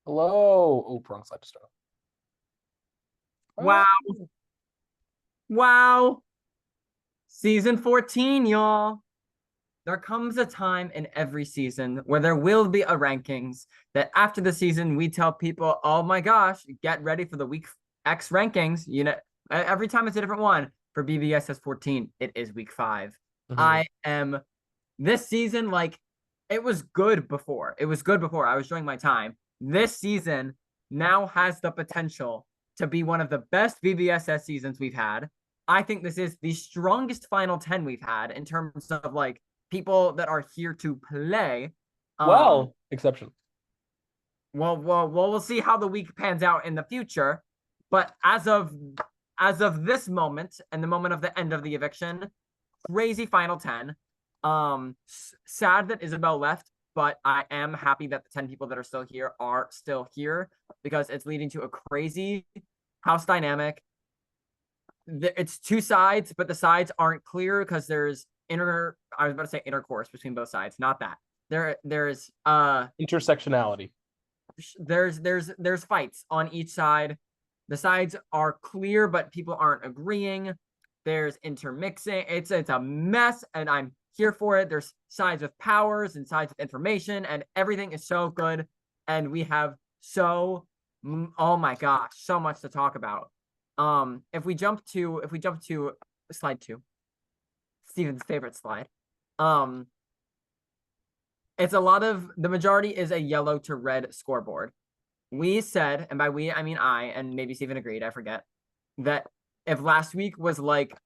Hello. Oh, wrong slide to start. Wow. Wow. Season 14, y'all. There comes a time in every season where there will be a rankings that after the season, we tell people, oh my gosh, get ready for the week X rankings. Every time it's a different one. For BBSS 14, it is week 5. Mhm. I am this season, like, it was good before. It was good before. I was enjoying my time. This season now has the potential to be one of the best VBSS seasons we've had. I think this is the strongest final 10 we've had in terms of like people that are here to play. Um, Well, exception. we'll see how the week pans out in the future. But as of this moment and the moment of the end of the eviction, crazy final 10. Sad that Isabel left, but I am happy that the 10 people that are still here because it's leading to a crazy house dynamic. It's two sides, but the sides aren't clear because I was about to say intercourse between both sides, not that. Intersectionality. There's fights on each side. The sides are clear, but people aren't agreeing. There's intermixing. It's a mess, and I'm here for it. There's sides with powers and sides with information, and everything is so good. And we have oh my gosh, so much to talk about. If we jump to slide 2, Steven's favorite slide. Um, it's a lot of the majority is a yellow to red scoreboard. We said, and by we I mean I, and maybe Steven agreed, I forget, that if last week was like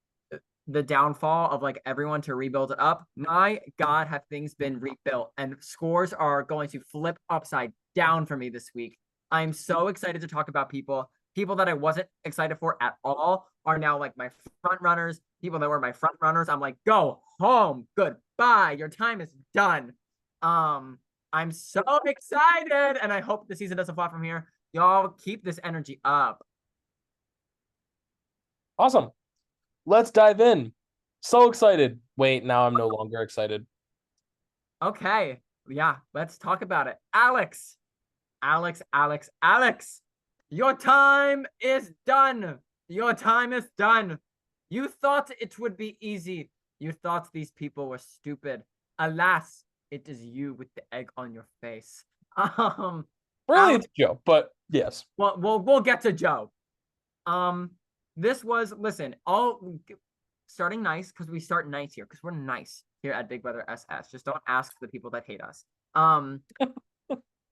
the downfall of like everyone to rebuild it up, my God, have things been rebuilt and scores are going to flip upside down for me this week. I'm so excited to talk about people that I wasn't excited for at all are now like my front runners. People that were my front runners, I'm like, go home, goodbye, your time is done. Um, I'm so excited, and I hope the season doesn't fall from here. Y'all keep this energy up. Awesome. Let's dive in. So excited. Wait, now I'm no longer excited. Okay, yeah, let's talk about it. Alex, your time is done. Your time is done. You thought it would be easy. You thought these people were stupid. Alas, it is you with the egg on your face. Um, Really, Alex, it's Joe, but yes. well, we'll get to Joe. Um, this was listen, all starting nice because we start nice here because we're nice here at Big Brother SS. Just don't ask for the people that hate us.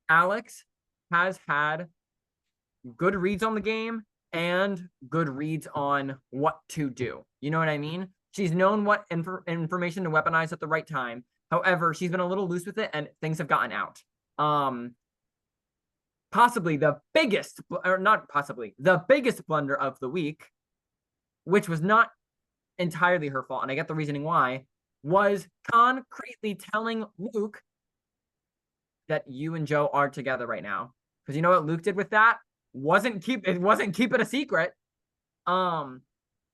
Alex has had good reads on the game and good reads on what to do. You know what I mean? She's known what information to weaponize at the right time. However, she's been a little loose with it and things have gotten out. Possibly the biggest, or not possibly, the biggest blunder of the week, which was not entirely her fault, and I get the reasoning why, was concretely telling Luke that you and Joe are together right now. Because you know what Luke did with that? It wasn't keep it a secret. Um,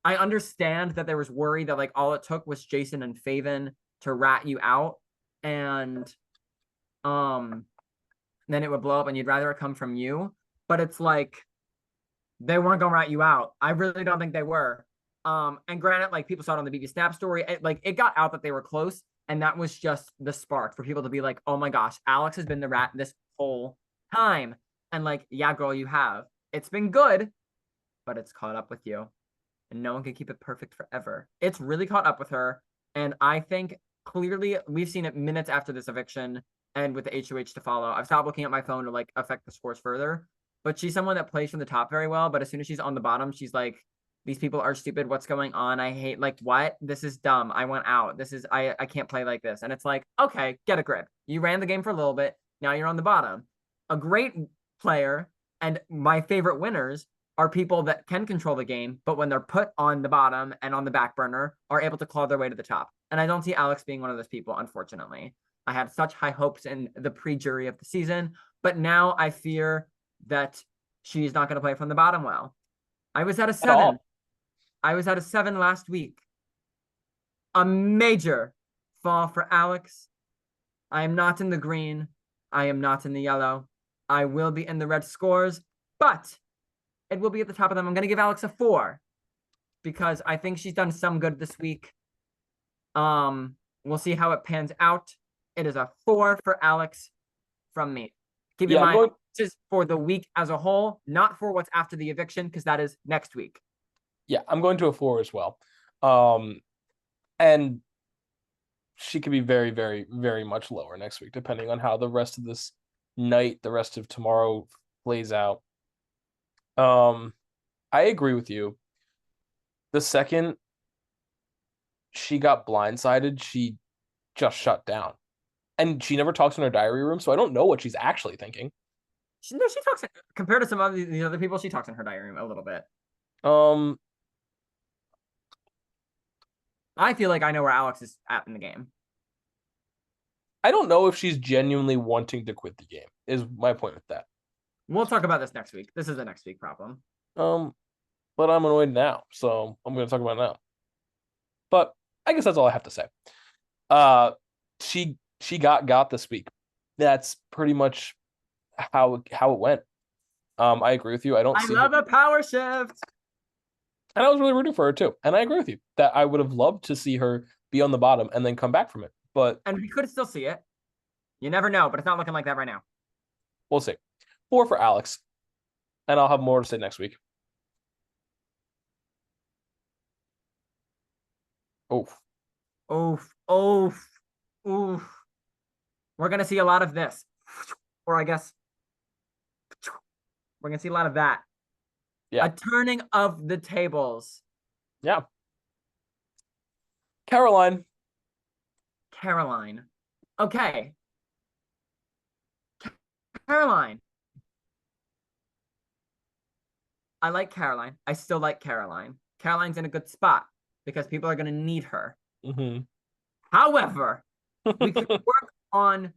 I understand that there was worry that like all it took was Jason and Faven to rat you out, and then it would blow up, and you'd rather it come from you. But it's like they weren't gonna rat you out. I really don't think they were. And granted, like people saw it on the BB Snap story, it got out that they were close, and that was just the spark for people to be like, "Oh my gosh, Alex has been the rat this whole time." And like, yeah, girl, you have. It's been good, but it's caught up with you, and no one can keep it perfect forever. It's really caught up with her, and I think clearly we've seen it minutes after this eviction, and with the HOH to follow. I've stopped looking at my phone to like affect the scores further, but she's someone that plays from the top very well. But as soon as she's on the bottom, she's like, these people are stupid. What's going on? I hate, like, what? This is dumb. I went out. I can't play like this. And it's like, okay, get a grip. You ran the game for a little bit. Now you're on the bottom. A great player and my favorite winners are people that can control the game, but when they're put on the bottom and on the back burner, are able to claw their way to the top. And I don't see Alex being one of those people, unfortunately. I had such high hopes in the pre-jury of the season, but now I fear that she's not going to play from the bottom well. I was at a At all. 7. I was at a 7 last week. A major fall for Alex. I am not in the green. I am not in the yellow. I will be in the red scores, but it will be at the top of them. I'm going to give Alex a 4 because I think she's done some good this week. We'll see how it pans out. It is a 4 for Alex from me. Keep in Yeah, I'm mind, going. this is for the week as a whole, not for what's after the eviction, because that is next week. Yeah, I'm going to a 4 as well. And she could be very, very, very much lower next week, depending on how the rest of this night, the rest of tomorrow plays out. Um, I agree with you. The second she got blindsided, she just shut down. And she never talks in her diary room, so I don't know what she's actually thinking. No, she talks compared to some of the other people. She talks in her diary room a little bit. Um, I feel like I know where Alex is at in the game. I don't know if she's genuinely wanting to quit the game, is my point with that. We'll talk about this next week. This is a next week problem. Um, but I'm annoyed now, so I'm going to talk about it now. But I guess that's all I have to say. Uh, she got this week. That's pretty much how it went. I agree with you. I don't I see her, love a power shift. and I was really rooting for her too. And I agree with you that I would have loved to see her be on the bottom and then come back from it. But And we could still see it. You never know, but it's not looking like that right now. we'll see. 4 for Alex, and I'll have more to say next week. Oof. Oof, oof, oof. We're gonna see a lot of this. Or I guess we're gonna see a lot of that. Yeah. A turning of the tables. Yeah. Caroline. Caroline. Okay. Caroline. I like Caroline. I still like Caroline. Caroline's in a good spot because people are going to need her. Mm-hmm. However, we could work on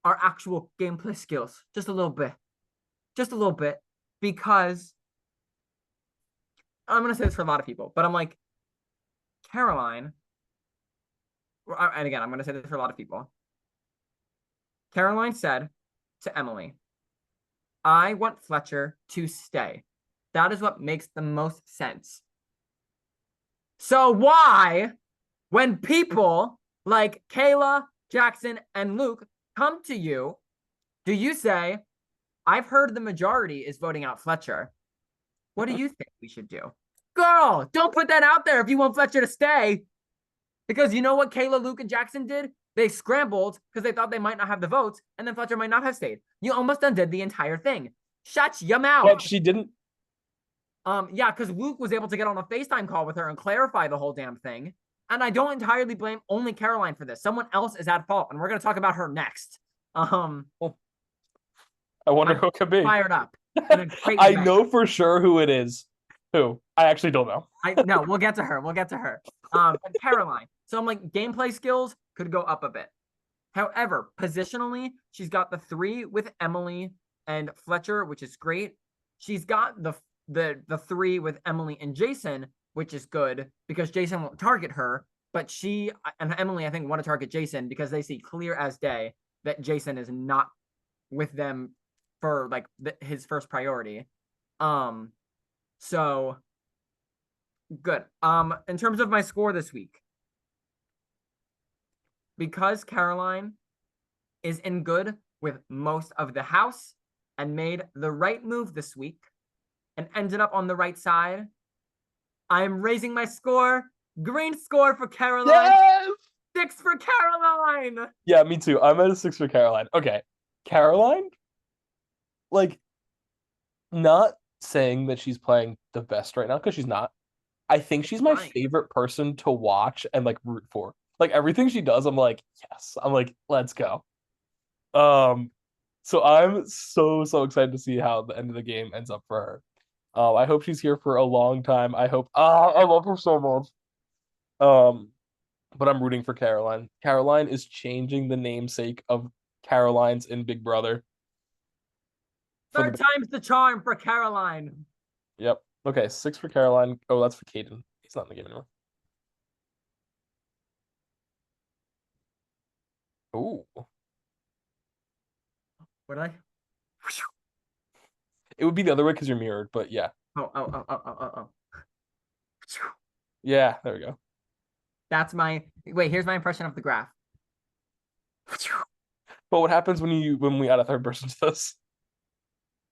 our actual gameplay skills just a little bit. Just a little bit. Because I'm going to say this for a lot of people, but I'm like, Caroline, and again, I'm going to say this for a lot of people. Caroline said to Emily, I want Fletcher to stay. That is what makes the most sense. So why, when people like Kayla, Jackson, and Luke come to you, do you say, I've heard the majority is voting out Fletcher. What do you think we should do? Girl, don't put that out there if you want Fletcher to stay. Because you know what Kayla, Luke, and Jackson did? They scrambled because they thought they might not have the votes, and then Fletcher might not have stayed. You almost undid the entire thing. Shut your But mouth. she didn't. Yeah, because Luke was able to get on a FaceTime call with her and clarify the whole damn thing. And I don't entirely blame only Caroline for this. Someone else is at fault, and we're gonna talk about her next. Well, I wonder I'm who it could be. fired up in a great I way. know for sure who it is. Who? I actually don't know. I no, we'll get to her. We'll get to her. But Caroline. So I'm like, gameplay skills could go up a bit. However, positionally, she's got the 3 with Emily and Fletcher, which is great. She's got the 3 with Emily and Jason, which is good because Jason won't target her, but she and Emily, I think, want to target Jason because they see clear as day that Jason is not with them for like his first priority. So good. In terms of my score this week, because Caroline is in good with most of the house and made the right move this week and ended up on the right side, I am raising my score. Green score for Caroline. Yes. 6 for Caroline. Yeah, me too. I'm at a 6 for Caroline. Okay. Caroline, like, not saying that she's playing the best right now because she's not. I think she's my Fine. favorite person to watch and like root for. Like everything she does, I'm like, yes. I'm like, let's go. Um, so I'm so excited to see how the end of the game ends up for her. I hope she's here for a long time. I hope. I love her so much. Um, but I'm rooting for Caroline. Caroline is changing the namesake of Caroline's in Big Brother for the. Third time's the charm for Caroline. Yep. Okay, 6 for Caroline. Oh, that's for Caden. He's not in the game anymore. Ooh. What did I? It would be the other way because you're mirrored, but yeah. Oh. Yeah, there we go. That's my wait. Here's my impression of the graph. But what happens when we add a third person to this?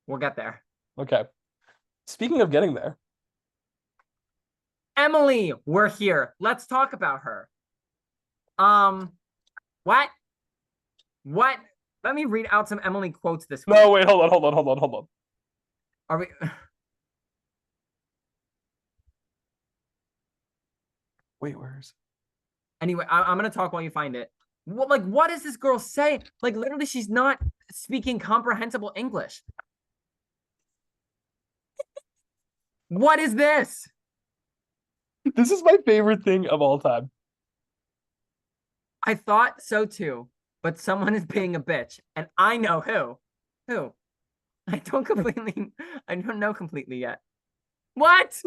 We'll get there. Okay. Speaking of getting there, Emily, we're here. Let's talk about her. What? What? Let me read out some Emily quotes this week. no, wait, hold on. Are we? Wait, where's Anyway, I'm gonna talk while you find it. What does this girl say? Like, literally, she's not speaking comprehensible English. What is this? this is my favorite thing of all time. I thought so too, but someone is being a bitch, and I know who. Who? I don't know completely yet. What?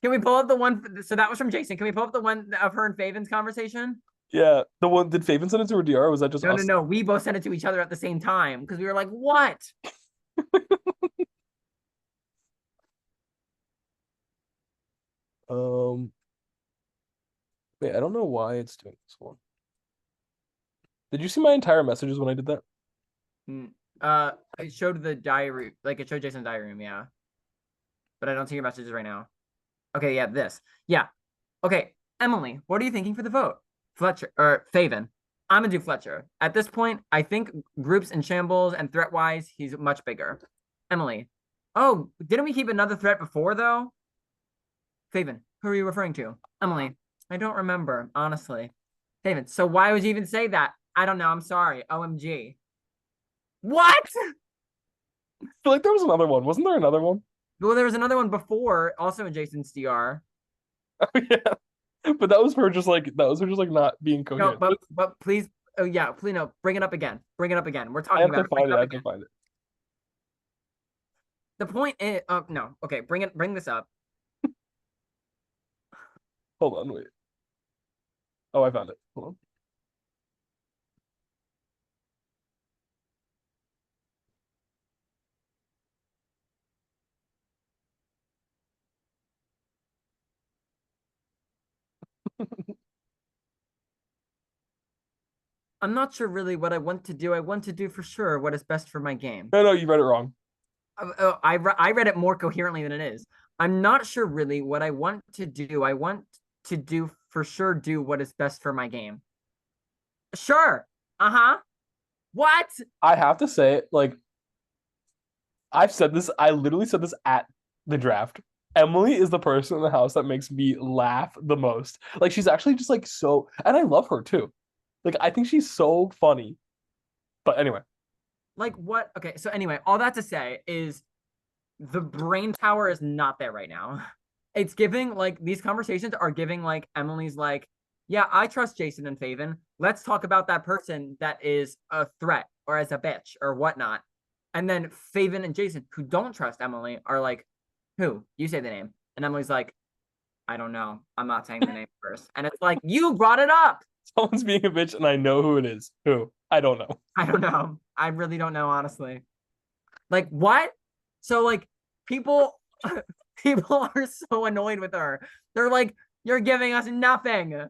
Can we pull up the one? So that was from Jason. Can we pull up the one of her and Faven's conversation? Yeah, the one did Faven send it to her DR? Or was that just No, us? no. We both sent it to each other at the same time because we were like, what? Um, wait, I don't know why it's doing this one. Did you see my entire messages when I did that? It showed the diary, like it showed Jason's diary room, yeah. But I don't see your messages right now. Okay, yeah, this. Yeah. Okay, Emily, what are you thinking for the vote? Fletcher or Faven. I'm gonna do Fletcher. At this point, I think groups in shambles and threat wise, he's much bigger. Emily. Oh, didn't we keep another threat before though? Faven, who are you referring to? Emily. I don't remember, honestly. Faven, so why would you even say that? I don't know. I'm sorry. OMG. What? I feel like there was another one. Wasn't there another one? Well, there was another one before, also in Jason's DR. Oh yeah. But that was her just like not being No, coherent. but please, oh yeah, please no, bring it up again. Bring it up again. We're I talking have to about it. Bring find it it. I up have to again. find it. The point is, no, okay, bring this up. Hold on, wait. Oh, I found it. Hold on. I'm not sure really what I want to do. I want to do for sure what is best for my game. No, you read it wrong. I read it more coherently than it is. I'm not sure really what I want to do. I want to do for sure do what is best for my game. Sure. Uh-huh. What? I have to say, like, I've said this, I literally said this at the draft. Emily is the person in the house that makes me laugh the most. Like, she's actually just like so, and I love her too. Like, I think she's so funny. But anyway, Like what? Okay, so anyway, all that to say is the brain power is not there right now. It's giving like these conversations are giving like Emily's like, yeah, I trust Jason and Faven. Let's talk about that person that is a threat or as a bitch or whatnot. And then Faven and Jason, who don't trust Emily, are like, who? You say the name. And Emily's like, I don't know. I'm not saying the name first. And it's like, you brought it up. someone's being a bitch and I know who it is. Who? I don't know. I don't know. I really don't know, honestly. Like, what? So, like, people people are so annoyed with her. They're like, you're giving us nothing.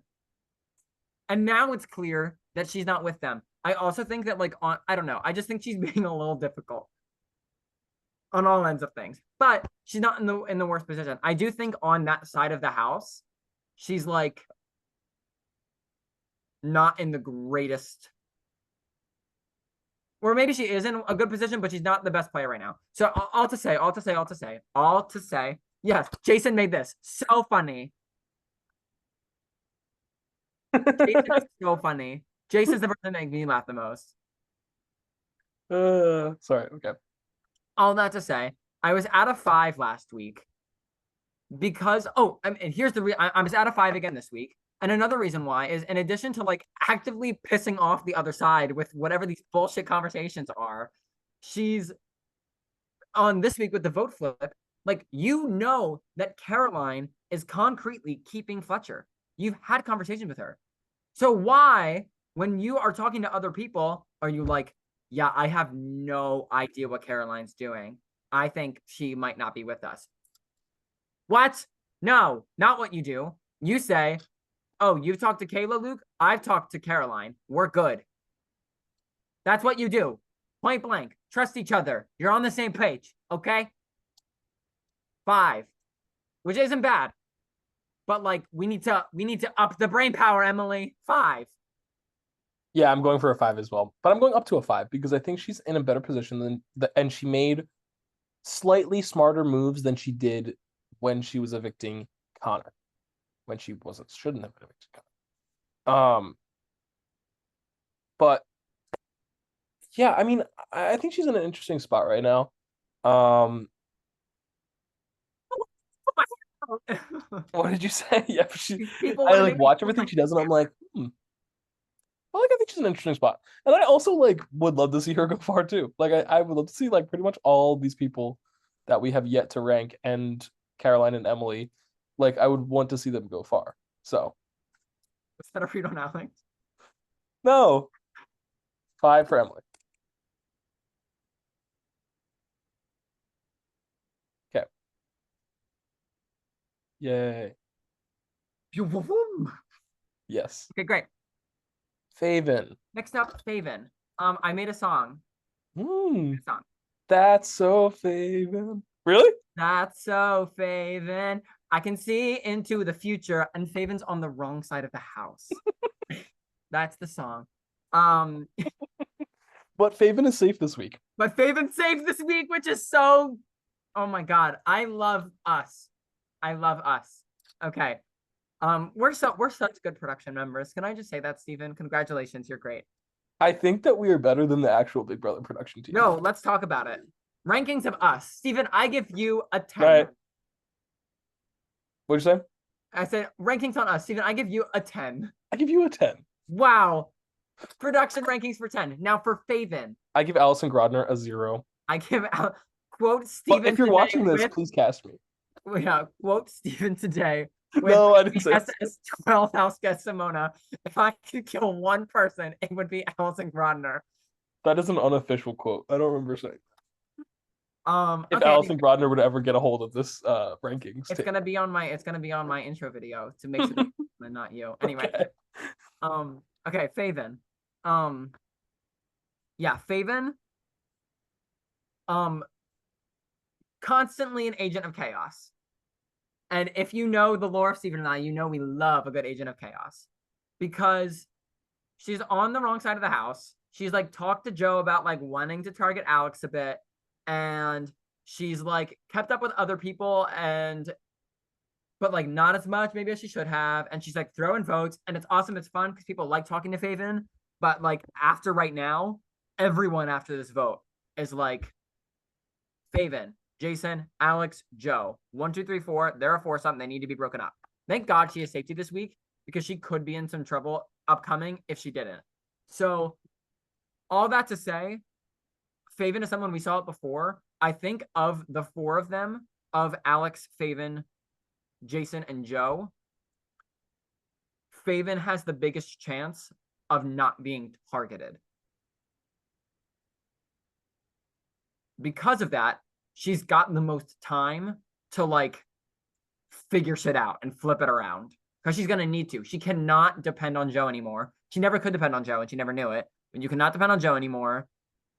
And now it's clear that she's not with them. I also think that, like, I don't know. I just think she's being a little difficult on all ends of things. But she's not in the worst position. I do think on that side of the house, she's like not in the greatest, or maybe she is in a good position, but she's not the best player right now. So all to say, yes, Jason made this so funny. Jason is so funny. Jason's the person that makes me laugh the most. Sorry. Okay. All that to say, I was out of 5 last week because and here's the I was out of 5 again this week. And another reason why is in addition to like actively pissing off the other side with whatever these bullshit conversations are, she's on this week with the vote flip. Like, you know that Caroline is concretely keeping Fletcher. You've had conversations with her. So why, when you are talking to other people, are you like, Yeah, I have no idea what Caroline's doing. I think she might not be with us. What? No, not what you do. You say, oh, you've talked to Kayla, Luke? I've talked to Caroline. We're good. That's what you do. Point blank. Trust each other. You're on the same page. Okay? 5, which isn't bad. But like we need to up the brain power, Emily. 5. Yeah, I'm going for a 5 as well, but I'm going up to a 5 because I think she's in a better position and she made slightly smarter moves than she did when she was evicting Connor, when she wasn't shouldn't have been evicting Connor. But yeah, I mean, I think she's in an interesting spot right now. Um, what did you say? Yeah, People I want to like make me watch pull everything my she does, and I'm like, I think she's in an interesting spot. And I also like would love to see her go far too. Like I would love to see like pretty much all these people that we have yet to rank and Caroline and Emily. Like I would want to see them go far. So Is that a read on Alex? no, 5 for Emily. Okay. Yay. Yes. Okay, great. Faven. Next up, Faven. I made a song. Hmm. A song. That's so Faven. Really? That's so Faven. I can see into the future, and Faven's on the wrong side of the house. That's the song. Um, But Faven is safe this week. but Faven's safe this week, which is so. Oh my god, I love us. I love us. Okay. We're such good production members. Can I just say that, Steven? Congratulations, you're great. I think that we are better than the actual Big Brother production team. No, let's talk about it. Rankings of us. Steven, I give you a 10. Right. What'd you say? I said rankings on us. Steven, I give you a 10. I give you a 10. Wow. Production rankings for 10. Now for Faven, I give Allison Grodner a 0. I give out quote But Steven if you're today watching this, with please cast me. yeah, quote Steven today with No, I didn't say that. SS 12 house guest Simona. If I could kill one person, it would be Allison Grodner. That is an unofficial quote. I don't remember saying. If Okay, Allison Grodner would ever get a hold of this rankings it's tape. gonna be on my intro video to make sure and not you. Anyway. Okay. Okay, Faven. Yeah, Faven. Um, constantly an agent of chaos. And if you know the lore of Steven and I, you know we love a good agent of chaos. Because she's on the wrong side of the house. She's like talked to Joe about like wanting to target Alex a bit. And she's like kept up with other people and but like not as much maybe as she should have. And she's like throwing votes, and it's awesome. It's fun because people like talking to Faven. But like after right now, everyone after this vote is like Faven, Jason, Alex, Joe. 1, 2, 3, 4. There are 4 something. They need to be broken up. Thank God she has safety this week because she could be in some trouble upcoming if she didn't. So all that to say, Faven is someone we saw it before. I think of the 4 of them, of Alex, Faven, Jason, and Joe, Faven has the biggest chance of not being targeted. Because of that, she's gotten the most time to like figure shit out and flip it around because she's going to need to. She cannot depend on Joe anymore. She never could depend on Joe and she never knew it. But you cannot depend on Joe anymore.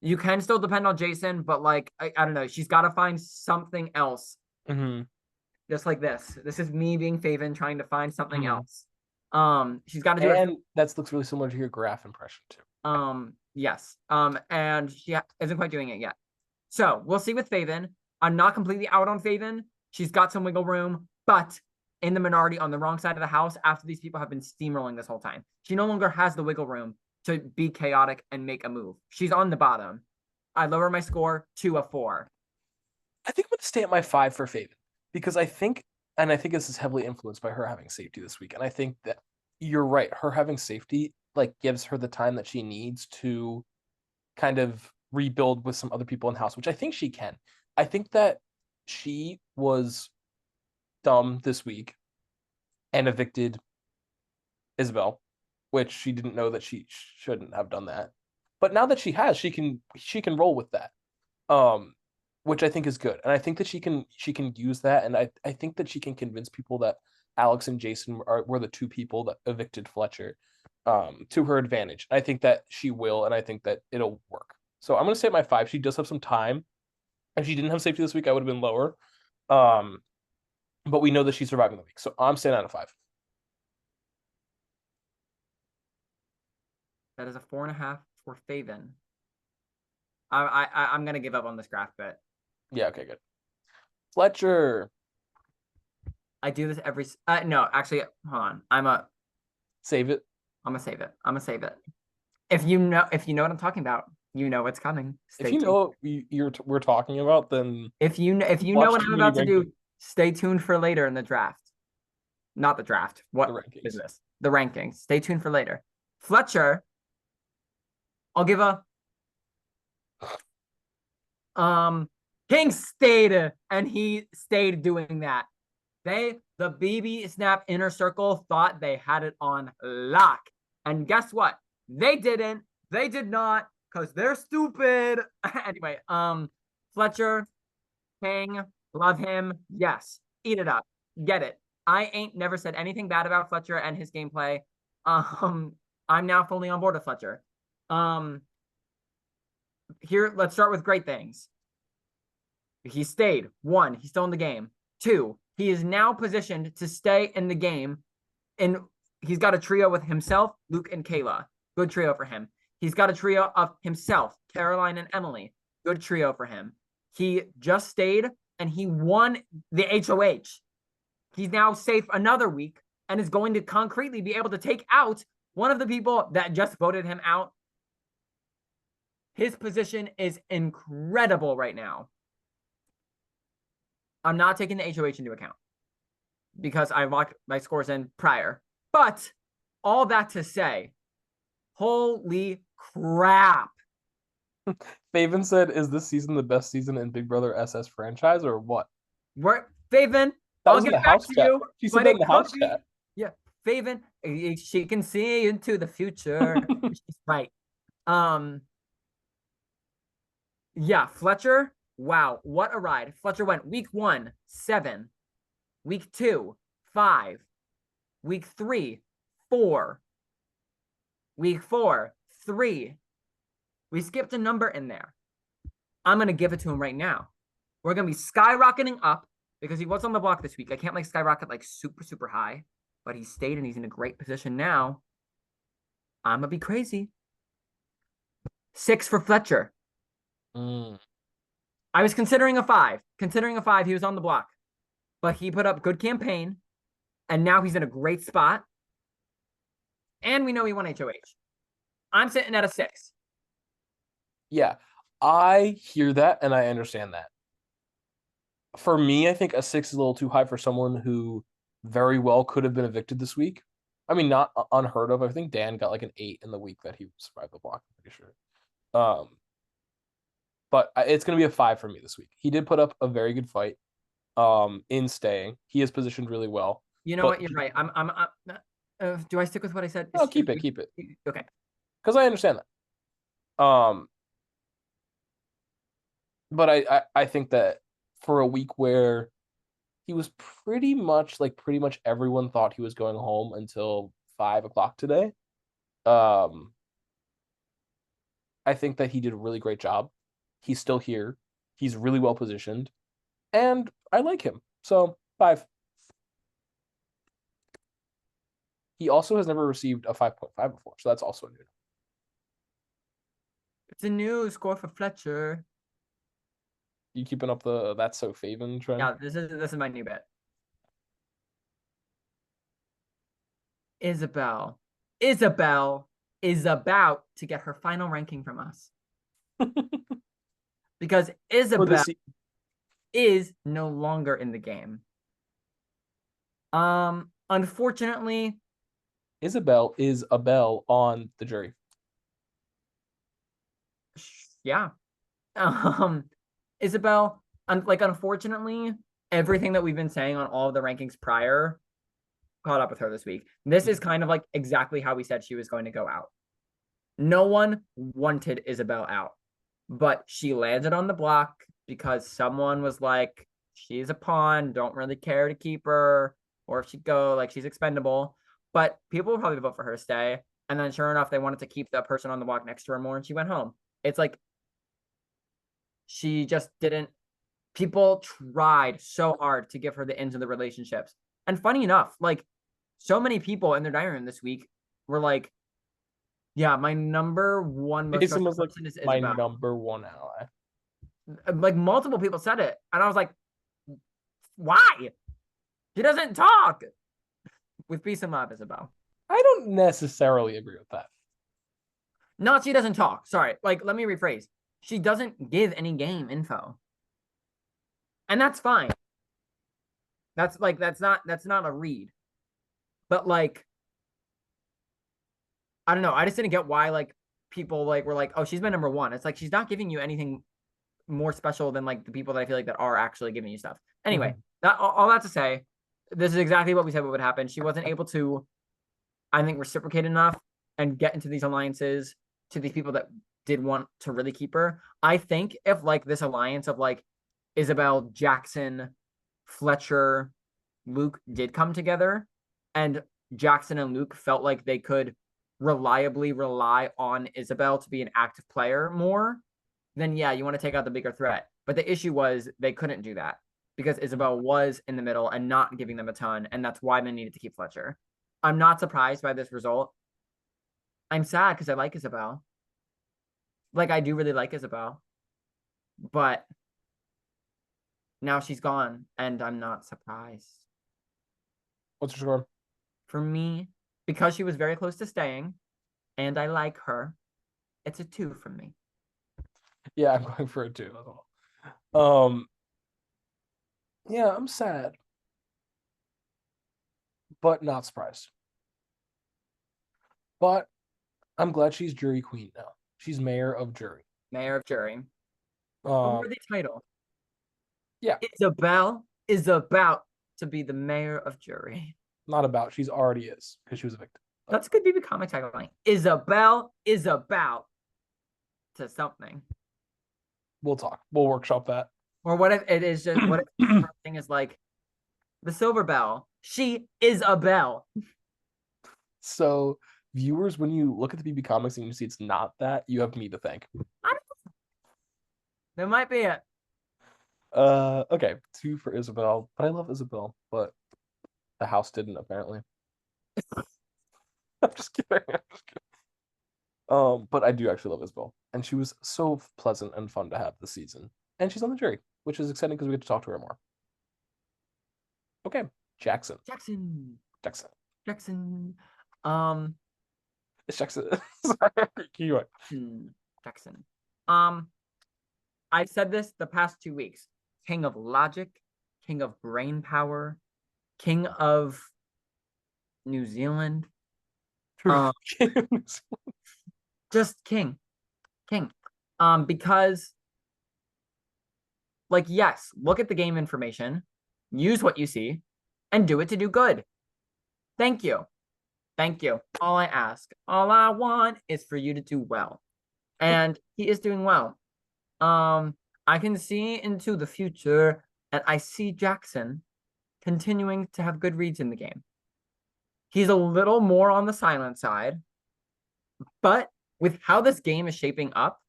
You can still depend on Jason, but like, I don't know. She's got to find something else. Mm-hmm. Just like this. This is me being Faven trying to find something Mhm. else. She's got to do it. And that looks really similar to your graph impression too. Yes. And she isn't quite doing it yet. So we'll see with Faven. I'm not completely out on Faven. She's got some wiggle room, but in the minority on the wrong side of the house after these people have been steamrolling this whole time. She no longer has the wiggle room to be chaotic and make a move. She's on the bottom. I lower my score to a 4. I think I'm going to stay at my 5 for Faven because I think this is heavily influenced by her having safety this week. And I think that you're right. Her having safety like gives her the time that she needs to kind of rebuild with some other people in house, which I think she can. I think that she was dumb this week and evicted Isabel, which she didn't know that she shouldn't have done that. But now that she can roll with that. Um, which I think is good. And I think that she can use that. And I think that she can convince people that Alex and Jason were the two people that evicted Fletcher to her advantage. I think that she will, and I think that it'll work. So I'm gonna say at my 5. She does have some time. If she didn't have safety this week, I would have been lower. Um, but we know that she's surviving the week. So I'm staying out of 5. That is a 4.5 for Faven. I'm gonna give up on this graph bet. Yeah, okay, good. Fletcher. I do this every. No, actually, hold on. Save it. I'm gonna save it. I'm gonna save it. If you know what I'm talking about, you know what's coming. If Stay you tuned. know what we're talking about, then If you know watch what too I'm many about to do, rankings. stay tuned for later in the draft. Not the draft. The What is rankings. this? The rankings. Stay tuned for later. Fletcher, I'll give a King stayed, and he stayed doing that. The BB Snap inner circle thought they had it on lock. And guess what? They didn't. They did not, because they're stupid. Anyway, Fletcher, King, love him. Yes. Eat it up. Get it. I ain't never said anything bad about Fletcher and his gameplay. I'm now fully on board with Fletcher. Here, let's start with great things. He stayed. 1, he's still in the game. 2, he is now positioned to stay in the game. And he's got a trio with himself, Luke, and Kayla. Good trio for him. He's got a trio of himself, Caroline and Emily. Good trio for him. He just stayed and he won the HOH. He's now safe another week and is going to concretely be able to take out one of the people that just voted him out. His position is incredible right now. I'm not taking the HOH into account because I locked my scores in prior. But all that to say, holy crap. Faven said, "Is this season the best season in Big Brother SS franchise, or what?" Faven, That I'll was in get the back house to chat. you, She said but that it in the could house be. chat. Yeah, Faven, she can see into the future. She's right. Yeah, Fletcher. Wow, what a ride. Fletcher went week 1, 7, week 2, 5, week 3, 4, week 4, 3. We skipped a number in there. I'm going to give it to him right now. We're going to be skyrocketing up because he was on the block this week. I can't like skyrocket like super, super high, but he stayed and he's in a great position now. I'm going to be crazy. 6 for Fletcher. I was considering a 5. He was on the block. But he put up good campaign, and now he's in a great spot. And we know he won HOH. I'm sitting at a 6. Yeah, I hear that and I understand that. For me, I think a 6 is a little too high for someone who very well could have been evicted this week. I mean, not unheard of. I think Dan got like an 8 in the week that he survived the block. I'm pretty sure. But it's going to be a 5 for me this week. He did put up a very good fight. In staying, he is positioned really well. You know what? You're right. Do I stick with what I said? No, keep it. Okay. Because I understand that. But I think that for a week where he was pretty much everyone thought he was going home until 5 o'clock today. I think that he did a really great job. He's still here. He's really well positioned, and I like him. So 5. He also has never received a 5.5 before, so that's also new. It's a new score for Fletcher. You keeping up the that's so Faven trend? Yeah, this is my new bet. Isabel is about to get her final ranking from us. Because Isabel is no longer in the game. Unfortunately, Isabel is a bell on the jury. Yeah. Isabel, unfortunately, everything that we've been saying on all of the rankings prior caught up with her this week. This is kind of like exactly how we said she was going to go out. No one wanted Isabel out, but she landed on the block because someone was like, she's a pawn, don't really care to keep her, or if she go, like she's expendable. But people would probably vote for her to stay. And then sure enough, they wanted to keep the person on the block next to her more, and she went home. It's like she just didn't. People tried so hard to give her the ends of the relationships. And funny enough, like so many people in their diary room this week were like, yeah, my number one most Jason trusted was like person is my Isabel. number one ally. Like multiple people said it. And I was like, why? She doesn't talk. With peace and love, Isabel. I don't necessarily agree with that. Not she doesn't talk. Sorry. Like, let me rephrase. She doesn't give any game info. And that's fine. That's not a read. But like, I don't know. I just didn't get why like people like were like, oh, she's my number one. It's like she's not giving you anything more special than like the people that I feel like that are actually giving you stuff. Anyway, Mhm. that all that to say, this is exactly what we said what would happen. She wasn't able to, I think, reciprocate enough and get into these alliances to these people that did want to really keep her. I think if like this alliance of like Isabel, Jackson, Fletcher, Luke did come together, and Jackson and Luke felt like they could reliably rely on Isabel to be an active player more, then yeah, you want to take out the bigger threat. But the issue was they couldn't do that because Isabel was in the middle and not giving them a ton, and that's why they needed to keep Fletcher. I'm not surprised by this result. I'm sad because I like Isabel. Like I do really like Isabel, but now she's gone, and I'm not surprised. What's your score? For me, because she was very close to staying, and I like her, it's a 2 from me. Yeah, I'm going for a two as well. Yeah, I'm sad, but not surprised. But I'm glad she's jury queen now. She's mayor of jury. Mayor of Jury. A Um, worthy title. yeah, Isabel is about to be the mayor of Jury. not about. She's already is because she was a victim. But That's a good BB comic tagline. Isabel is about to something. we'll talk. We'll workshop that. Or what if it is just what if her thing is like the Silver Bell? She is a bell. So, viewers, when you look at the BB comics and you see it's not that, you have me to thank. That might be it. Okay, two for Isabel, but I love Isabel, but the house didn't apparently. I'm just kidding. I'm just kidding. But I do actually love Isabel, and she was so pleasant and fun to have this season, and she's on the jury, which is exciting because we get to talk to her more. Okay, Jackson. Jackson. Jackson. Jackson. Um It's Jackson. Sorry, keep going. Jackson. Um I've said this the past 2 weeks. King of logic, king of brain power, king of New Zealand. Um, just king, king. Because like yes, look at the game information, use what you see, and do it to do good. Thank you. Thank you. All I ask, all I want is for you to do well. And he is doing well. I can see into the future, and I see Jackson continuing to have good reads in the game. He's a little more on the silent side, but with how this game is shaping up,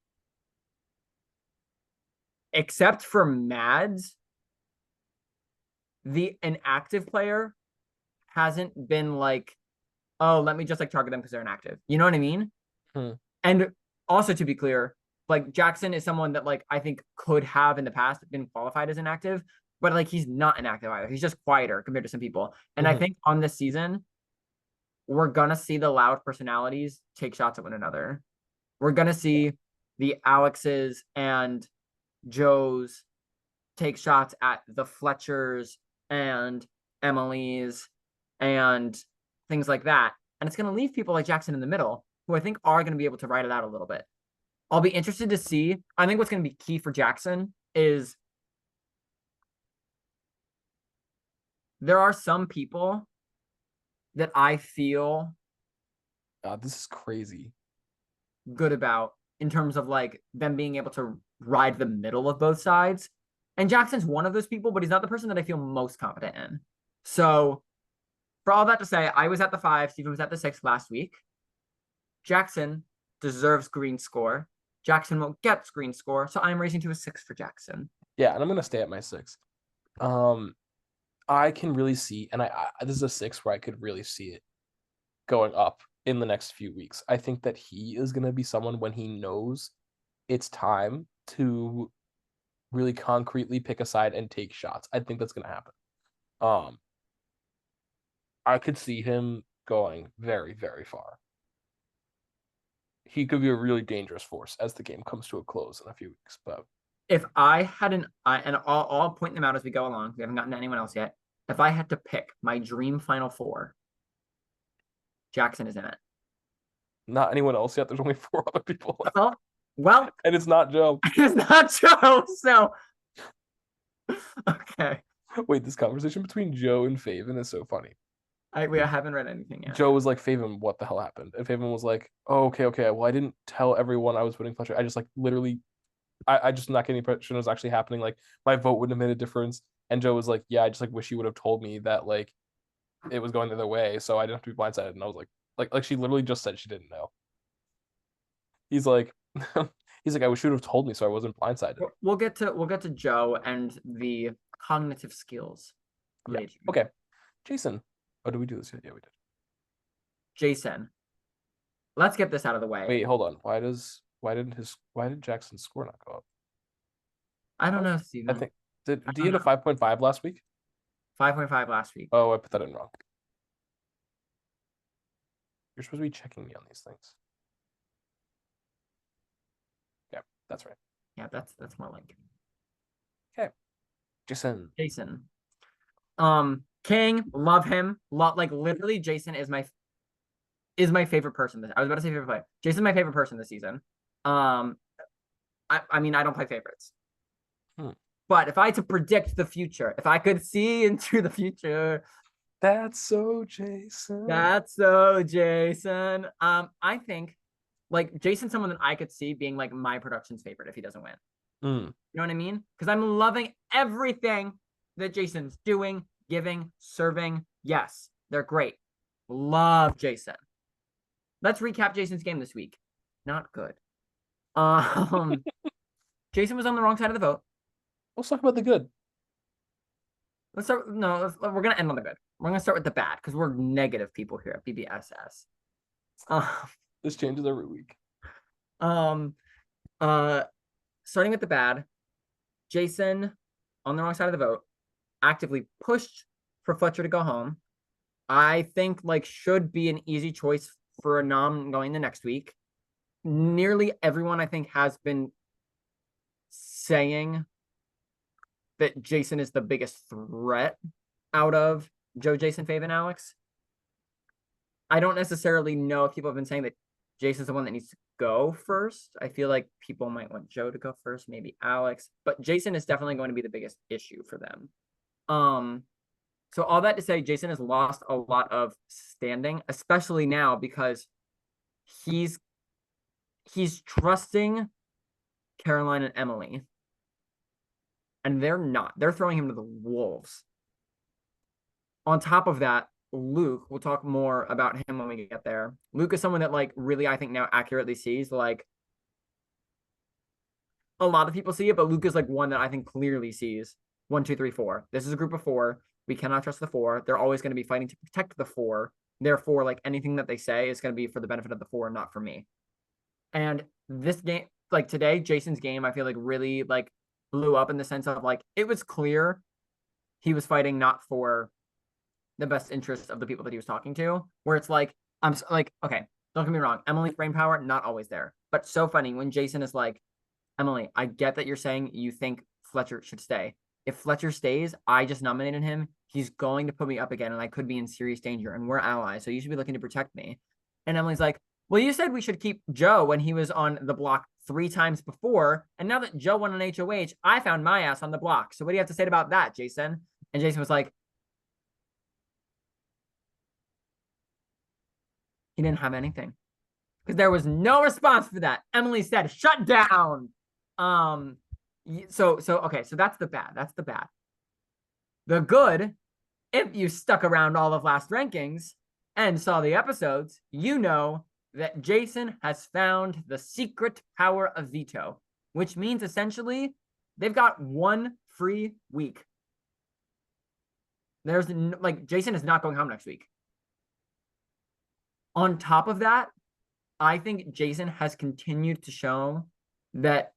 except for Mads, the inactive player hasn't been like, oh, let me just like target them because they're inactive. You know what I mean? Hmm. And also to be clear, like Jackson is someone that like I think could have in the past been qualified as inactive, but like he's not inactive either. He's just quieter compared to some people. And I Mhm. think on this season, we're gonna see the loud personalities take shots at one another. We're gonna see the Alexes and Joes take shots at the Fletchers and Emily's and things like that. And it's gonna leave people like Jackson in the middle, who I think are gonna be able to ride it out a little bit. I'll be interested to see. I think what's gonna be key for Jackson is there are some people that I feel God, this is crazy. good about in terms of like them being able to ride the middle of both sides. And Jackson's one of those people, but he's not the person that I feel most confident in. So, for all that to say, I was at the 5, Stephen was at the 6 last week. Jackson deserves green score. Jackson won't get green score, so I'm raising to a 6 for Jackson. Yeah, and I'm gonna stay at my 6. I can really see, and I this is a 6 where I could really see it going up in the next few weeks. I think that he is gonna be someone when he knows it's time to really concretely pick a side and take shots. I think that's gonna happen. Um, I could see him going very, very far. He could be a really dangerous force as the game comes to a close in a few weeks. But If I had and I'll point them out as we go along. We haven't gotten to anyone else yet. If I had to pick my dream Final Four, Jackson is in it. not anyone else yet. There's only 4 other people left. Well, And it's not Joe. it's not Joe. So, okay. Wait, this conversation between Joe and Faven is so funny. We haven't read anything yet. Joe was like, Faven, what the hell happened? And Faven was like, oh, okay. Well, I didn't tell everyone I was voting Fletcher. I just like literally, I just not getting the impression it was actually happening. Like my vote wouldn't have made a difference. And Joe was like, yeah, I just like wish you would have told me that like it was going the other way, so I didn't have to be blindsided. And I was like she literally just said she didn't know. He's like, he's like, I wish you would have told me so I wasn't blindsided. We'll get to Joe and the cognitive skills. Yeah. Okay, Jason. Oh, did we do this yet? Yeah, we did. Jason, let's get this out of the way. Wait, hold on. Why did Jackson's score not go up? I don't know, Steven. I think did he had a 5.5 last week? 5.5 last week. Oh, I put that in wrong. You're supposed to be checking me on these things. Yeah, that's right. Yeah, that's more like. Okay, Jason. King, love him. Like literally, Jason is my favorite person. I was about to say favorite player. Jason's my favorite person this season. I mean, I don't play favorites. But if I had to predict the future, if I could see into the future, that's so Jason. I think like Jason's someone that I could see being like my production's favorite if he doesn't win. You know what I mean? Because I'm loving everything that Jason's doing, giving, serving. Yes, they're great. Love Jason. Let's recap Jason's game this week. Not good. Jason was on the wrong side of the vote. Let's talk about the good. We're gonna end on the good. We're gonna start with the bad because we're negative people here at BBSS. This changes every week. Starting with the bad, Jason on the wrong side of the vote actively pushed for Fletcher to go home. I think like should be an easy choice for a nom going the next week. Nearly everyone I think has been saying that Jason is the biggest threat out of Joe, Jason, Faven, Alex. I don't necessarily know if people have been saying that Jason's the one that needs to go first. I feel like people might want Joe to go first, maybe Alex, but Jason is definitely going to be the biggest issue for them. So all that to say, Jason has lost a lot of standing, especially now because he's trusting Caroline and Emily. And they're not. They're throwing him to the wolves. On top of that, Luke, we'll talk more about him when we get there. Luke is someone that like really I think now accurately sees like a lot of people see it, but Luke is like one that I think clearly sees 1, 2, 3, 4. This is a group of 4. We cannot trust the 4. They're always going to be fighting to protect the 4. Therefore, like anything that they say is going to be for the benefit of the 4, not for me. And this game, like today, Jason's game, I feel like really like blew up in the sense of like it was clear he was fighting not for the best interest of the people that he was talking to. Where it's like I'm like, okay, don't get me wrong, Emily's brain power not always there, but so funny when Jason is like, Emily, I get that you're saying you think Fletcher should stay. If Fletcher stays, I just nominated him. He's going to put me up again, and I could be in serious danger. And we're allies, so you should be looking to protect me. And Emily's like, well, you said we should keep Joe when he was on the block 3 times before. And now that Joe won an HOH, I found my ass on the block. So what do you have to say about that, Jason? And Jason was like, he didn't have anything. because there was no response for that. Emily said, "Shut down." Um, so okay, so that's the bad. That's the bad. The good, if you stuck around all of last rankings and saw the episodes, you know that Jason has found the secret power of veto, which means essentially they've got one free week. There's like Jason is not going home next week. On top of that, I think Jason has continued to show that,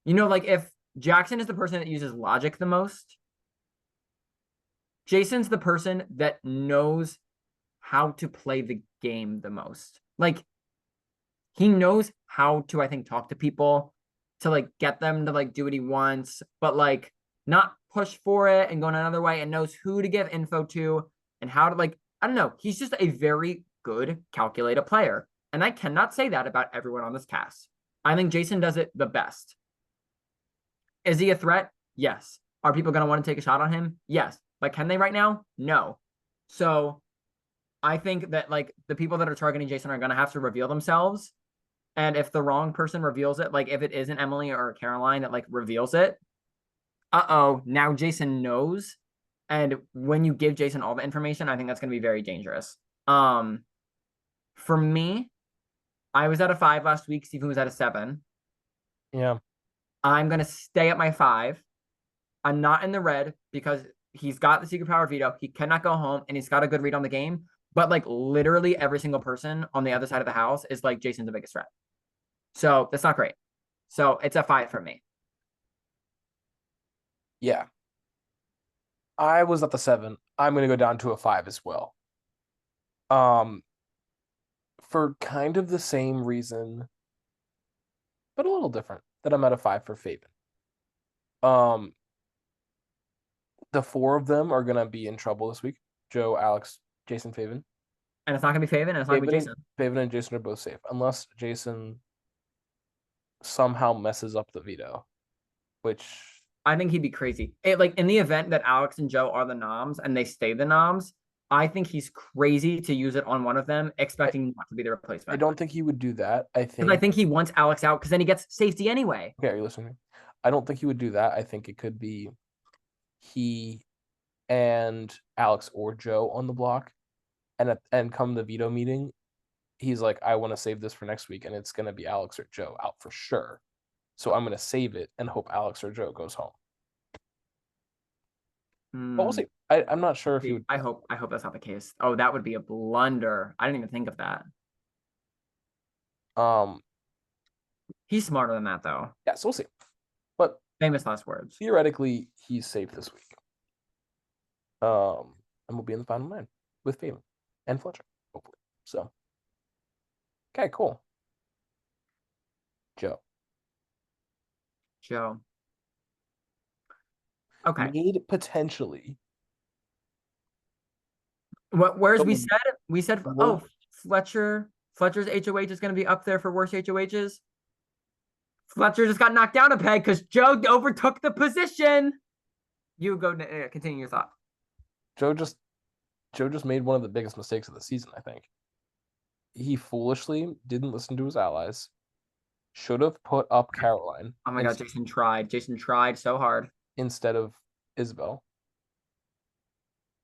like if Jackson is the person that uses logic the most, Jason's the person that knows how to play the game the most. Like he knows how to, I think, talk to people to like get them to like do what he wants, but like not push for it and go in another way, and knows who to give info to and how to like, I don't know. He's just a very good calculated player. And I cannot say that about everyone on this cast. I think Jason does it the best. Is he a threat? Yes. Are people going to want to take a shot on him? Yes. But can they right now? No. So I think that like the people that are targeting Jason are going to have to reveal themselves. And if the wrong person reveals it, like if it isn't Emily or Caroline that like reveals it, now Jason knows. And when you give Jason all the information, I think that's going to be very dangerous. For me, I was at a 5 last week. Stephen was at a 7. Yeah. I'm going to stay at my 5. I'm not in the red because he's got the secret power veto. He cannot go home and he's got a good read on the game. But like literally every single person on the other side of the house is like Jason's the biggest threat. So that's not great. So it's a 5 for me. Yeah. I was at the 7. I'm going to go down to a 5 as well. For kind of the same reason, but a little different, that I'm at a 5 for Faven. The 4 of them are going to be in trouble this week. Joe, Alex, Jason, Faven. And it's not going to be Faven and it's not going to be Jason. Faven and Jason are both safe, unless Jason somehow messes up the veto, which I think he'd be crazy. Like in the event that Alex and Joe are the noms and they stay the noms, I think he's crazy to use it on one of them, expecting not to be the replacement. I don't think he would do that. I think he wants Alex out because then he gets safety anyway. Okay, are you listening? I don't think he would do that. I think it could be he and Alex or Joe on the block, and come the veto meeting, he's like, I want to save this for next week, and it's gonna be Alex or Joe out for sure. So I'm gonna save it and hope Alex or Joe goes home. But we'll see. I'm not sure if he would. I hope that's not the case. Oh, that would be a blunder. I didn't even think of that. He's smarter than that though. Yeah, so we'll see. But famous last words. Theoretically, he's safe this week. And we'll be in the final 9 with Faven and Fletcher, hopefully. So, okay, cool. Joe. Okay. Made potentially. Whereas we said, oh, Fletcher's HOH is going to be up there for worst HOHs. Fletcher just got knocked down a peg because Joe overtook the position. You go continue your thought. Joe just made one of the biggest mistakes of the season, I think. He foolishly didn't listen to his allies. Should have put up Caroline. Oh my God, Jason tried. Jason tried so hard. Instead of Isabel.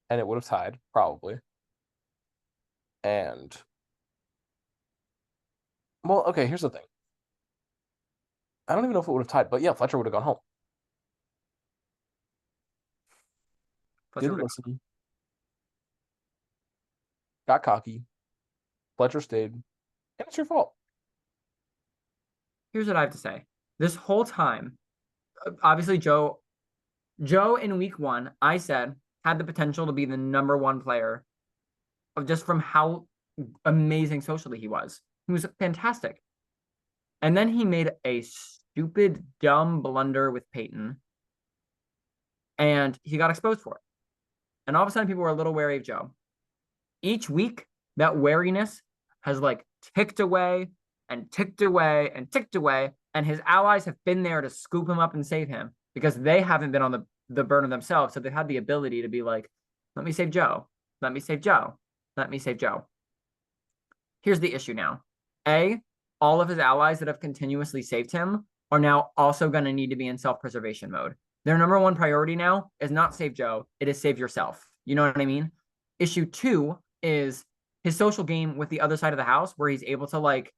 And it would have tied, probably. And well, okay, here's the thing. I don't even know if it would have tied, but yeah, Fletcher would have gone home. Didn't listen. Got cocky. Fletcher stayed. And it's your fault. Here's what I have to say. This whole time, obviously Joe in week 1, I said, had the potential to be the number 1 player of just from how amazing socially he was. He was fantastic. And then he made a stupid, dumb blunder with Peyton. And he got exposed for it. And all of a sudden, people were a little wary of Joe. Each week, that wariness has like ticked away and ticked away and ticked away. And his allies have been there to scoop him up and save him because they haven't been on the burner themselves. So they've had the ability to be like, let me save Joe. Let me save Joe. Let me save Joe. Here's the issue now. A, all of his allies that have continuously saved him are now also going to need to be in self-preservation mode. Their number one priority now is not save Joe, it is save yourself. You know what I mean? Issue two is his social game with the other side of the house, where he's able to like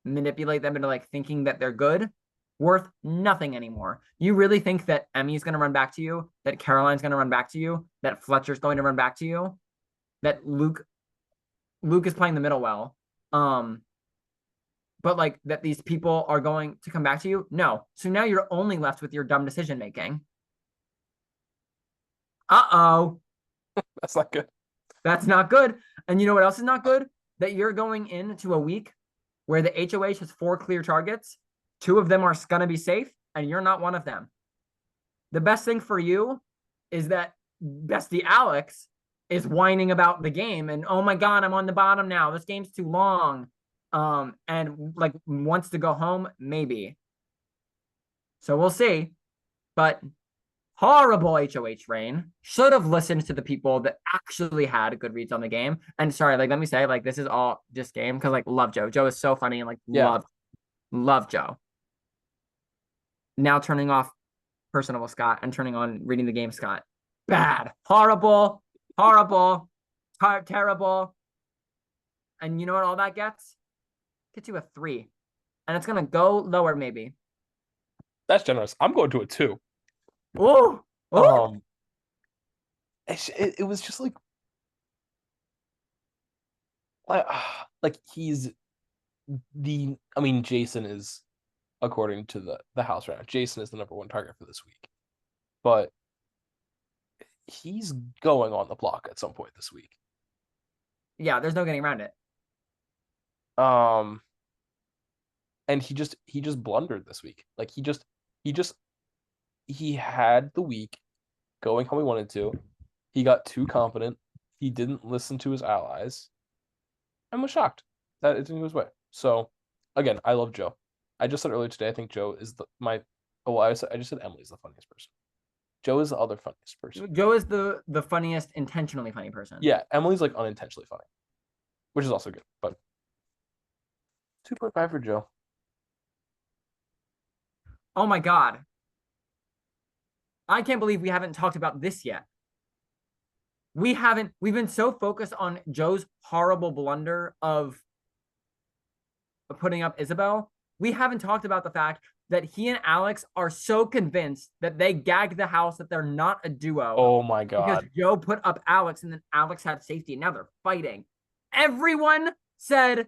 manipulate them into like thinking that they're good, worth nothing anymore. You really think that Emmy's going to run back to you, that Caroline's going to run back to you, that Fletcher's going to run back to you, that Luke is playing the middle well. But like that these people are going to come back to you? No. So now you're only left with your dumb decision making. Uh-oh. That's not good. That's not good. And you know what else is not good? That you're going into a week where the HOH has 4 clear targets. 2 of them are going to be safe, and you're not one of them. The best thing for you is that Bestie Alex is whining about the game and, oh my God, I'm on the bottom now. This game's too long. And like wants to go home, maybe. So we'll see. But horrible HOH reign. Should have listened to the people that actually had good reads on the game. And sorry, like let me say, like this is all just game because like love Joe. Joe is so funny and like love Joe. Now turning off personable Scott and turning on reading the game Scott. Bad, horrible, terrible. And you know what all that gets? Gets you a 3. And it's gonna go lower maybe. That's generous. I'm going to a 2. Oh, it was just like he's I mean, Jason is, according to the house right now, Jason is the number 1 target for this week. But he's going on the block at some point this week. Yeah, there's no getting around it. And he just blundered this week. Like he had the week going how he wanted to. He got too confident. He didn't listen to his allies and was shocked that it didn't go his way. So again, I love Joe. I just said earlier today, I think Joe is I just said Emily's the funniest person. Joe is the other funniest person. Joe is the funniest, intentionally funny person. Yeah, Emily's like unintentionally funny, which is also good. But 2.5 for Joe. Oh my God. I can't believe we haven't talked about this yet. We've been so focused on Joe's horrible blunder of putting up Isabel. We haven't talked about the fact that he and Alex are so convinced that they gagged the house, that they're not a duo. Oh my God. Because Joe put up Alex and then Alex had safety. And now they're fighting. Everyone said,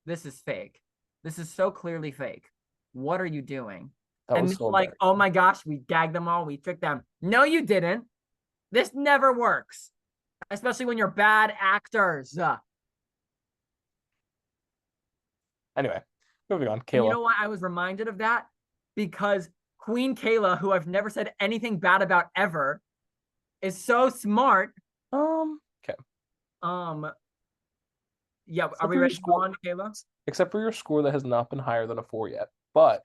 this is fake. This is so clearly fake. What are you doing? And so like, oh my gosh, we gagged them all. We tricked them. No, you didn't. This never works. Especially when you're bad actors. Anyway, moving on. Kayla. And you know why I was reminded of that? Because Queen Kayla, who I've never said anything bad about ever, is so smart. Okay. Yeah, are we ready to go on, Kayla? Except for your score that has not been higher than a 4 yet. But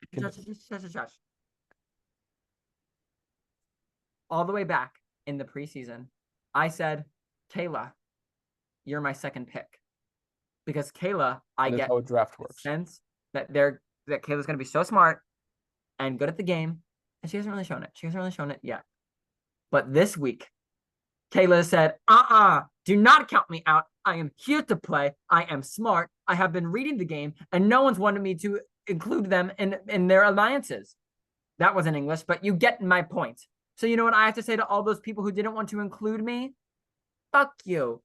all the way back in the preseason, I said, Kayla, you're my second pick. Because Kayla, I get how a draft works. Sense that Kayla's gonna be so smart and good at the game. And she hasn't really shown it. She hasn't really shown it yet. But this week, Kayla said, do not count me out. I am here to play. I am smart. I have been reading the game, and no one's wanted me to include them in their alliances. That wasn't English, but you get my point. So you know what I have to say to all those people who didn't want to include me? Fuck you.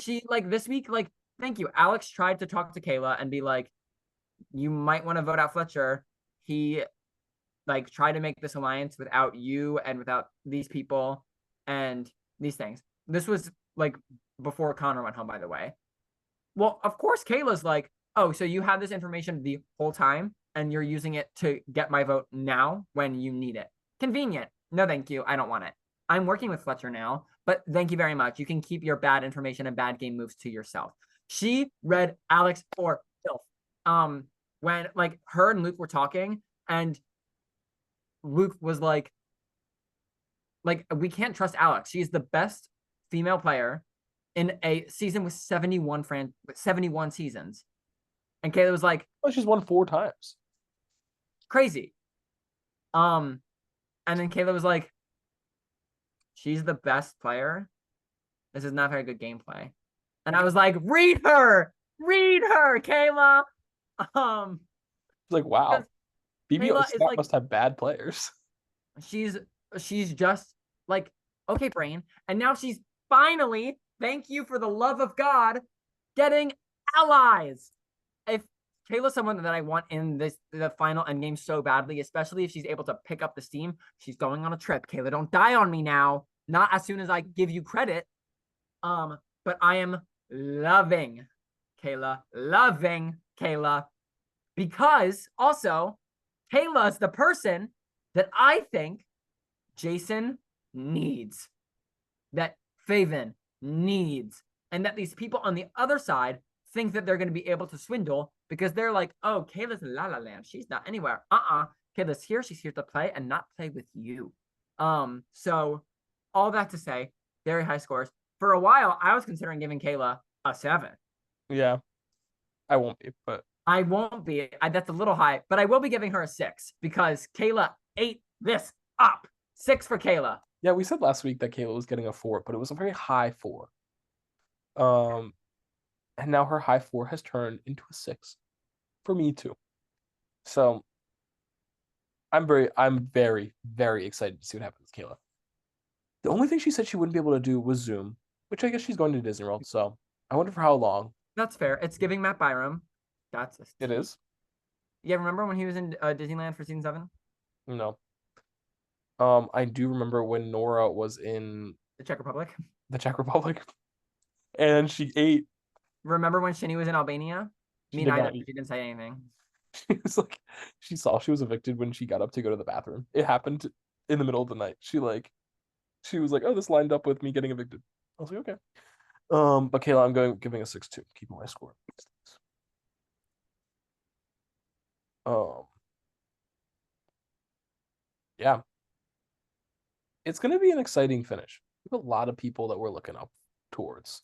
She like this week, like, thank you. Alex tried to talk to Kayla and be like, you might want to vote out Fletcher. He like tried to make this alliance without you and without these people and these things. This was like before Connor went home, by the way. Well, of course, Kayla's like, oh, so you had this information the whole time and you're using it to get my vote now when you need it. Convenient. No, thank you. I don't want it. I'm working with Fletcher now, but thank you very much. You can keep your bad information and bad game moves to yourself. She read Alex for filth. When like her and Luke were talking and Luke was like, we can't trust Alex. She's the best female player in a season with 71 seasons. And Kayla was like, Oh, she's won 4 times. crazy. And then Kayla was like, she's the best player. This is not very good gameplay. And I was like, read her, Kayla. It's like, wow, BBO Kayla is Snap like, must have bad players. she's just like, okay, brain. And now she's finally, thank you for the love of God, getting allies. If Kayla's someone that I want in the final endgame so badly, especially if she's able to pick up the steam. She's going on a trip. Kayla, don't die on me now. Not as soon as I give you credit. But I am loving Kayla, because also Kayla's the person that I think Jason needs, that Faven needs, and that these people on the other side think that they're going to be able to swindle because they're like, oh, Kayla's La La Land. She's not anywhere. Kayla's here. She's here to play and not play with you. So all that to say, very high scores. For a while, I was considering giving Kayla a 7. Yeah, I won't be, but I won't be. That's a little high, but I will be giving her a 6 because Kayla ate this up. 6 for Kayla. yeah, we said last week that Kayla was getting a 4, but it was a very high 4. And now her high 4 has turned into a 6 for me too. So I'm very, very excited to see what happens with Kayla. The only thing she said she wouldn't be able to do was Zoom, which I guess she's going to Disney World. So I wonder for how long. That's fair. It's giving Matt Byram. That's It is. Yeah, remember when he was in Disneyland for season 7? No. I do remember when Nora was in The Czech Republic. the Czech Republic, and she ate. Remember when Shinny was in Albania? She Me did neither. not eat. She didn't say anything. She was like, she saw she was evicted when she got up to go to the bathroom. It happened in the middle of the night. She was like, oh, this lined up with me getting evicted. I was like, okay. But Kayla, I'm giving a 6-2. Keeping my score. Um, yeah, it's gonna be an exciting finish. We have a lot of people that we're looking up towards.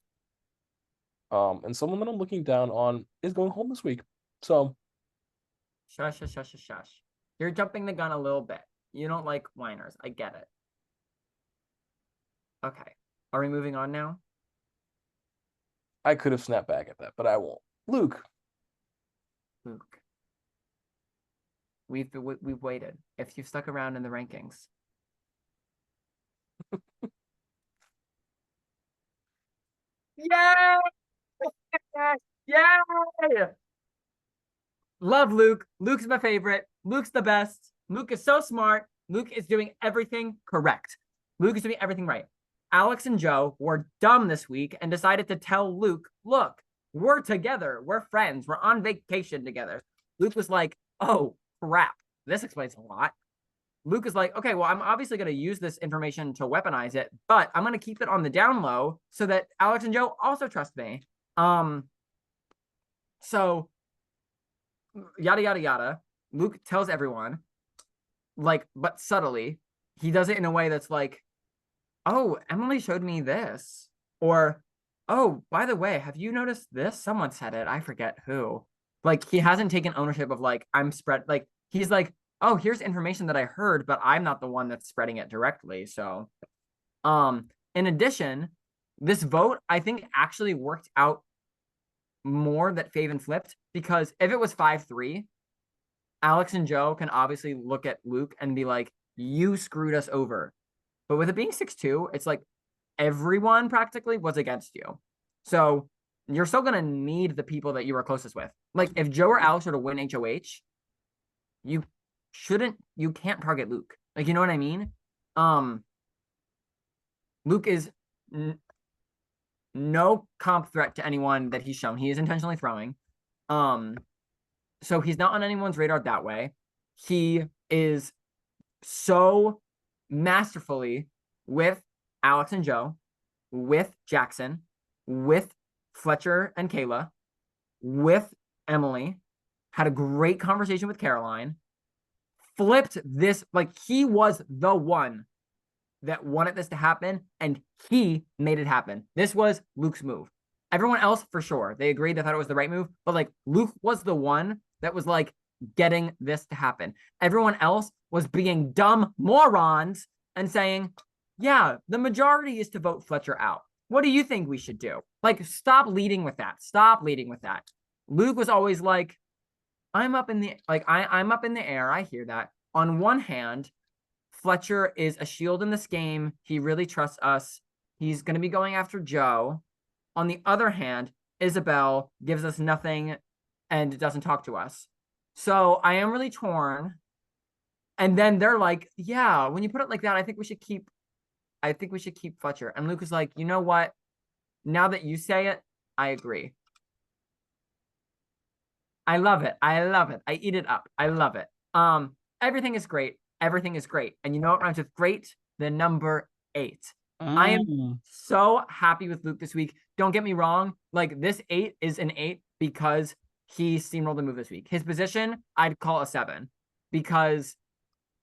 And someone that I'm looking down on is going home this week. So Shush, shush, shush, shush, shush. You're jumping the gun a little bit. You don't like whiners. I get it. Okay. Are we moving on now? I could have snapped back at that, but I won't. Luke. Luke. We've waited. If you've stuck around in the rankings. Yay! Yay! Love Luke. Luke's my favorite. Luke's the best. Luke is so smart. Luke is doing everything correct. Luke is doing everything right. Alex and Joe were dumb this week and decided to tell Luke, look, we're together. We're friends. We're on vacation together. Luke was like, oh, crap. This explains a lot. Luke is like, okay, well, I'm obviously going to use this information to weaponize it, but I'm going to keep it on the down low so that Alex and Joe also trust me. So yada, yada, yada. Luke tells everyone, like, but subtly, he does it in a way that's like, oh, Emily showed me this. Or, oh, by the way, have you noticed this? Someone said it. I forget who. Like, he hasn't taken ownership of, like, he's like, oh, here's information that I heard, but I'm not the one that's spreading it directly. So, in addition, this vote, I think, actually worked out more that Faven flipped, because if it was 5-3, Alex and Joe can obviously look at Luke and be like, you screwed us over. But with it being 6-2, it's like everyone practically was against you. So you're still going to need the people that you were closest with. Like, if Joe or Alex were to win HOH, you can't target Luke. Like, you know what I mean? Luke is no comp threat to anyone that he's shown. He is intentionally throwing. So he's not on anyone's radar that way. He is so masterfully with Alex and Joe, with Jackson, with Fletcher and Kayla, with Emily, had a great conversation with Caroline, flipped this, like, he was the one that wanted this to happen, and he made it happen. This was Luke's move. Everyone else, for sure, they agreed, they thought it was the right move, but like Luke was the one that was like getting this to happen. Everyone else was being dumb morons and saying, yeah, the majority is to vote Fletcher out. What do you think we should do? Like, stop leading with that. Stop leading with that. Luke was always like, I'm up in the I'm up in the air. I hear that. On one hand, Fletcher is a shield in this game. He really trusts us. He's going to be going after Joe. On the other hand, Isabel gives us nothing and doesn't talk to us. So I am really torn. And then they're like, yeah, when you put it like that, I think we should keep Fletcher. And Luke is like, you know what? Now that you say it, I agree. I love it. I love it. I eat it up. I love it. Everything is great. Everything is great. And you know what rhymes with great? The number 8. I am Mm. so happy with Luke this week. Don't get me wrong. Like, this 8 is an 8 because he steamrolled the move this week. His position, I'd call a 7 because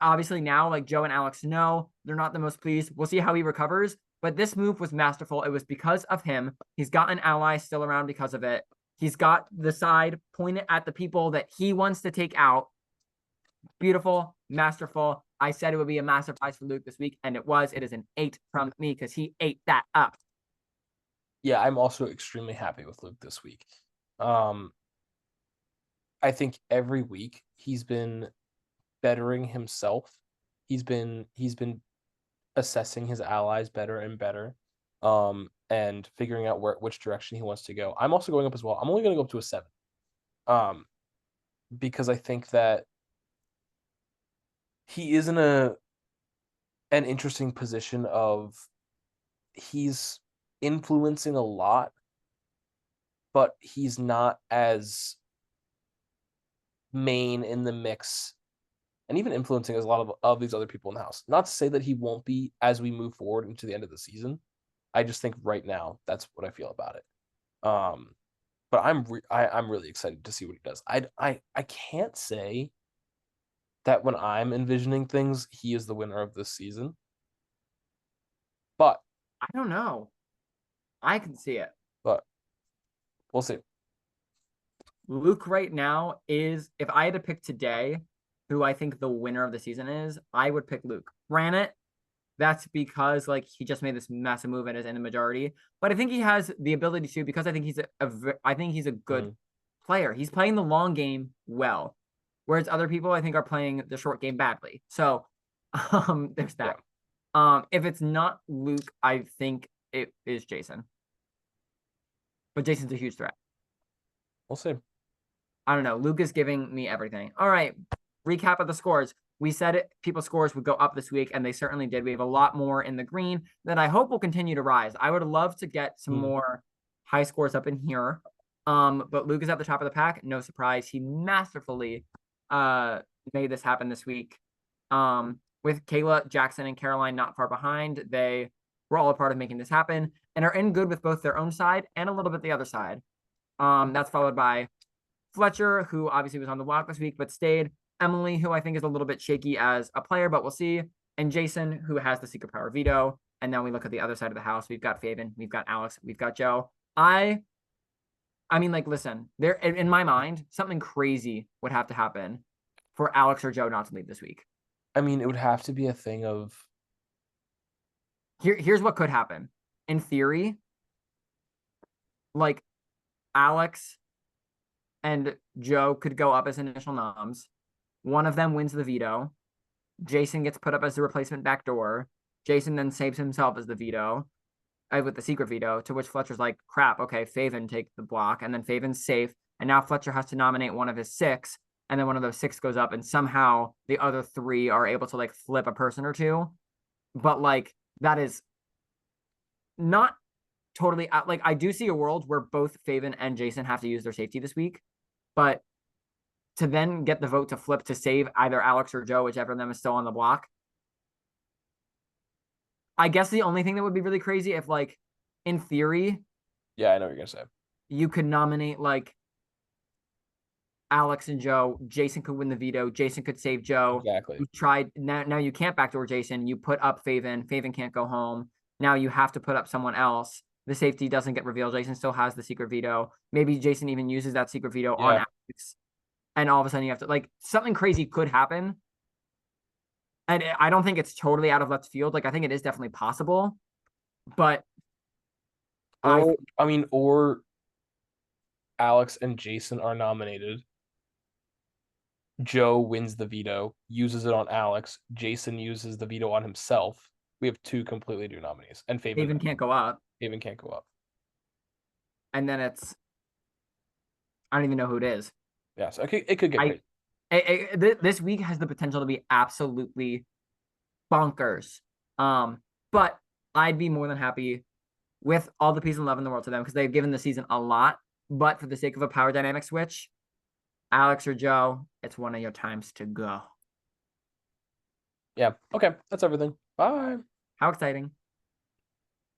obviously now, like, Joe and Alex know they're not the most pleased. We'll see how he recovers. But this move was masterful. It was because of him. He's got an ally still around because of it. He's got the side pointed at the people that he wants to take out. Beautiful, masterful. I said it would be a massive prize for Luke this week, and it was. It is an 8 from me because he ate that up. Yeah, I'm also extremely happy with Luke this week. Um, I think every week he's been bettering himself. He's been assessing his allies better and better, and figuring out which direction he wants to go. I'm also going up as well. I'm only going to go up to a 7, um, because I think that he is in an interesting position of he's influencing a lot, but he's not as main in the mix and even influencing as a lot of these other people in the house. Not to say that he won't be as we move forward into the end of the season. I just think right now that's what I feel about it. Um, but I'm really excited to see what he does. I can't say that when I'm envisioning things, he is the winner of this season, but I don't know. I can see it. but we'll see. Luke right now is, if I had to pick today who I think the winner of the season is, I would pick Luke. Granted, that's because like he just made this massive move and is in the majority. But I think he has the ability to, because I think I think he's a good player. He's playing the long game well, whereas other people I think are playing the short game badly. So there's that. Yeah. If it's not Luke, I think it is Jason. But Jason's a huge threat. We'll see. I don't know. Luke is giving me everything. All right. Recap of the scores. We said it, people's scores would go up this week, and they certainly did. We have a lot more in the green that I hope will continue to rise. I would love to get some more high scores up in here. But Luke is at the top of the pack. No surprise. He masterfully made this happen this week. With Kayla, Jackson, and Caroline not far behind. They were all a part of making this happen and are in good with both their own side and a little bit the other side. That's followed by Fletcher, who obviously was on the walk this week but stayed. Emily, who I think is a little bit shaky as a player, but we'll see. And Jason, who has the secret power veto. And then we look at the other side of the house. We've got Faven, we've got Alex, we've got Joe. I mean, like, listen, there in my mind, something crazy would have to happen for Alex or Joe not to leave this week. I mean, it would have to be a thing of here's what could happen. In theory, like Alex and Joe could go up as initial noms. One of them wins the veto. Jason gets put up as the replacement backdoor. Jason then saves himself as the veto with the secret veto, to which Fletcher's like, crap, okay, Faven take the block. And then Faven's safe. And now Fletcher has to nominate one of his 6. And then one of those 6 goes up. And somehow the other 3 are able to like flip a person or 2. But like, that is not totally like, I do see a world where both Faven and Jason have to use their safety this week. But to then get the vote to flip to save either Alex or Joe, whichever of them is still on the block. I guess the only thing that would be really crazy if, like, in theory, yeah, I know what you're gonna say. you could nominate like Alex and Joe. Jason could win the veto. Jason could save Joe. Exactly. You tried now you can't backdoor Jason. You put up Faven. Faven can't go home. Now you have to put up someone else. The safety doesn't get revealed. Jason still has the secret veto. Maybe Jason even uses that secret veto on Yeah. Alex. And all of a sudden you have to like something crazy could happen. And I don't think it's totally out of left field. Like I think it is definitely possible. But I Or I mean, or Alex and Jason are nominated. Joe wins the veto, uses it on Alex. Jason uses the veto on himself. We have two completely new nominees, and Faven can't go up. Faven can't go up. And then it's I don't even know who it is. Yeah, so it could get I this week has the potential to be absolutely bonkers. But I'd be more than happy with all the peace and love in the world to them because they've given the season a lot. But for the sake of a power dynamic switch, Alex or Joe, it's one of your times to go. Yeah. Okay, that's everything. Bye. How exciting!